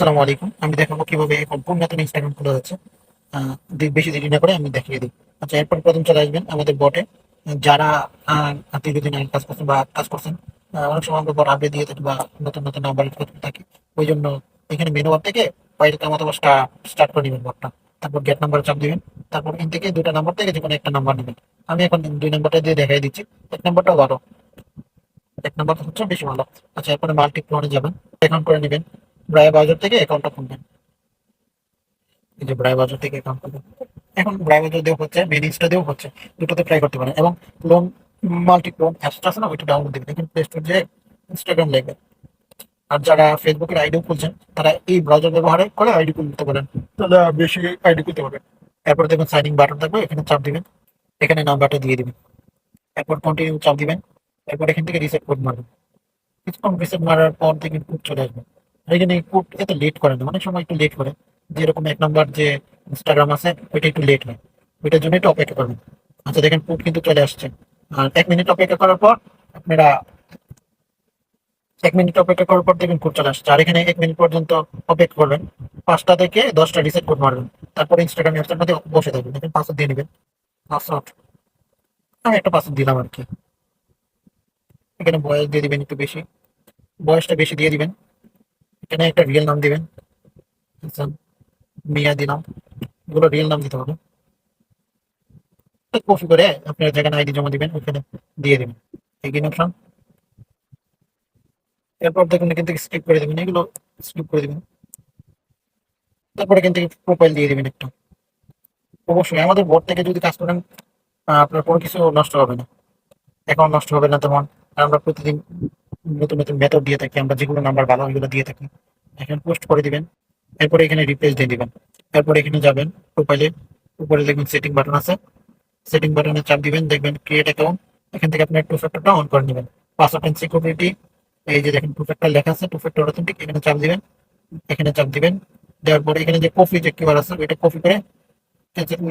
আসসালামু আলাইকুম। আমি দেখাবো কিভাবে সম্পূর্ণ নতুন ইনস্টাগ্রাম খোলা যাচ্ছে। বেশি দেরি না করে আমি দেখিয়ে দিই। আচ্ছা, এরপর প্রথম চলে আসবেন আমাদের বটে। যারা দীর্ঘদিন আগে কাজ করছেন বা কাজ করছেন, অনেক সময় আমরা বট আপডেট দিয়ে থাকি বা নতুন নতুন নাম্বার করতে থাকি। ওই জন্য এখানে মেনু বার থেকে ওয়েলকাম অথবা স্টার্ট করে নেবেন বটটা। তারপর গেট নাম্বার চাপ দিবেন। তারপর এখান থেকে দুটা নাম্বার থেকে যে কোনো একটা নাম্বার নেবেন। আমি এখন 2 নাম্বারটা দিয়ে দেখাই দিচ্ছি। 1 নাম্বারটাও ভালো, 1 নাম্বার হচ্ছে বেশি ভালো। আচ্ছা, এরপরে মাল্টিপ্লনে যাবেন, অ্যাকাউন্ট করে নেবেন। ব্রায়া বাজার থেকে অ্যাকাউন্টটা খুলবেন। এই যে ব্রাই বাজার থেকে অ্যাকাউন্ট করবেন। এখন ব্রাই বাজার দিয়েও হচ্ছে, মেনিজটা দিয়েও হচ্ছে। দুটোতে ট্রাই করতে পারেন। এবং ক্লোন মাল্টি ক্লোন অ্যাপসটা আছে না, ওইটা ডাউনলোড দেবেন। এখন প্লে স্টোর যে ইনস্টাগ্রাম লিখবেন। আর যারা ফেসবুকের আইডিও খুলছেন, তারা এই ব্রাউজার ব্যবহার করে আইডি খুলতে পারেন। তাহলে বেশি আইডি খুলতে পারবেন। এরপর দেখুন সাইন ইন বাটন থাকবে, এখানে চাপ দিবেন। এখানে নাম্বারটা দিয়ে দিবেন। এরপর কন্টিনিউ চাপ দিবেন। এরপর এখান থেকে রিসেট কোড মারবেন। কিছুক্ষণ রিসেট মারার পর দেখবেন কোড চলে আসবে। আর এখানে কোড এত লেট করে না, অনেক সময় একটু লেট করে। যেরকম 1 নাম্বার যে ইনস্টাগ্রাম আছে, ওইটা একটু লেট হয়। ওইটার জন্য একটু অপেক্ষা করবেন। আচ্ছা, দেখেন কোড কিন্তু চলে আসছে। আর 1 মিনিট অপেক্ষা করার পর আপনারা 1 মিনিট অপেক্ষা করার পর দেখবেন কোড চলে আসছে। আর এখানে 1 মিনিট পর্যন্ত অপেক্ষা করবেন। 5টা থেকে 10টা রিসেট কোড মারবেন। তারপরে ইনস্টাগ্রাম অ্যাপসের মধ্যে বসে থাকবেন। দেখেন পাসওয়ার্ড দিয়ে নেবেন। পাসওয়ার্ড আমি একটা পাসওয়ার্ড দিলাম আর কি। এখানে বয়স দিয়ে দিবেন একটু বেশি, বয়সটা বেশি দিয়ে দিবেন। এখানে একটা রিয়েল নাম দিবেন। আচ্ছা, মিয়া দিলাম। এগুলো রিয়েল নাম দিতে হবে। কপি করে আপনার যেখানে আইডি জমা দিবেন ওখানে দিয়ে দিবেন। এগিন অপশন। এরপর দেখুন এখান থেকে স্কিপ করে দেবেন, এগুলো স্কিপ করে দিবেন। তারপর এখান থেকে প্রোফাইল দিয়ে দিবেন একটা। অবশ্যই আমাদের বোর্ড থেকে যদি কাজ করেন, আপনার কোনো কিছু নষ্ট হবে না, অ্যাকাউন্ট নষ্ট হবে না তেমন। আর আমরা প্রতিদিন নতুন নতুন মেথড দিয়ে থাকি, আমরা যেগুলো নাম্বার ভালো ওইগুলো দিয়ে থাকি। এখানে পোস্ট করে দিবেন। এরপরে এখানে রিপ্লেস দিয়ে দিবেন। এরপরে এখানে যাবেন প্রোফাইলে, উপরে দেখবেন সেটিং বাটন আছে। সেটিং বাটনে চাপ দিবেন, দেখবেন ক্রিয়েট অ্যাকাউন্ট। এখান থেকে আপনার টু ফ্যাক্টরটা অন করে নেবেন। পাসওয়ার্ড এন্ড সিকিউরিটি, এই যে দেখেন টু ফ্যাক্টর লেখা আছে, টু ফ্যাক্টর অথেন্টিক, এখানে চাপ দিবেন। এখানে চাপ দিবেন। দেওয়ার পরে এখানে যে কপি যে কিউআর আছে, ওইটা কপি করে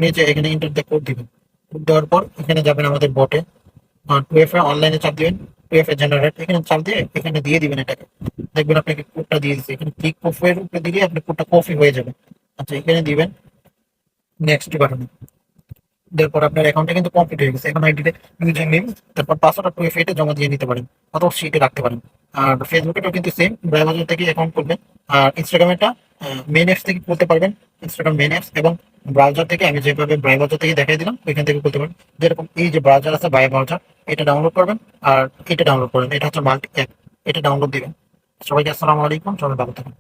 নিচে এখানে ইন্টার দিয়ে কোড দিবেন। কোড দেওয়ার পর এখানে যাবেন আমাদের বটে, টু এফ অনলাইনে চাপ দিবেন। টু এফ জেনারেট, এখানে চাপ দিয়ে এখানে দিয়ে দিবেন এটাকে। দেখবেন আপনাকে কোডটা দিয়ে দিচ্ছে। এখানে ক্লিক কপির উপরে দিলে আপনার কোডটা কপি হয়ে যাবে। আচ্ছা, এখানে দিবেন নেক্সট বাটনে। তারপর আপনার অ্যাকাউন্টটা কিন্তু কমপ্লিট হয়ে গেছে। এখন আইডিতে ইউজার নেম, তারপর পাসওয়ার্ড আর 2FA তে জমা দিয়ে নিতে পারেন, অথবা শিটে রাখতে পারেন। আর ফেসবুকেটাও কিন্তু সেম, ব্রাউজার থেকে অ্যাকাউন্ট করবেন। আর ইনস্টাগ্রামেরটা মেন অ্যাপস থেকে করতে পারবেন। ইনস্টাগ্রাম মেন অ্যাপস এবং ব্রাউজার থেকে আমি যেভাবে ব্রাউজার থেকে দেখাই দিলাম ওইখান থেকে করতে পারেন। যেরকম এই যে ব্রাউজার আছে, বাই ব্রাউজার, এটা ডাউনলোড করবেন। আর এটা ডাউনলোড করবেন, এটা হচ্ছে মাল্টি অ্যাপ, এটা ডাউনলোড দিবেন। সবাইকে আসসালামু আলাইকুম, সবাই ভালো থাকুন।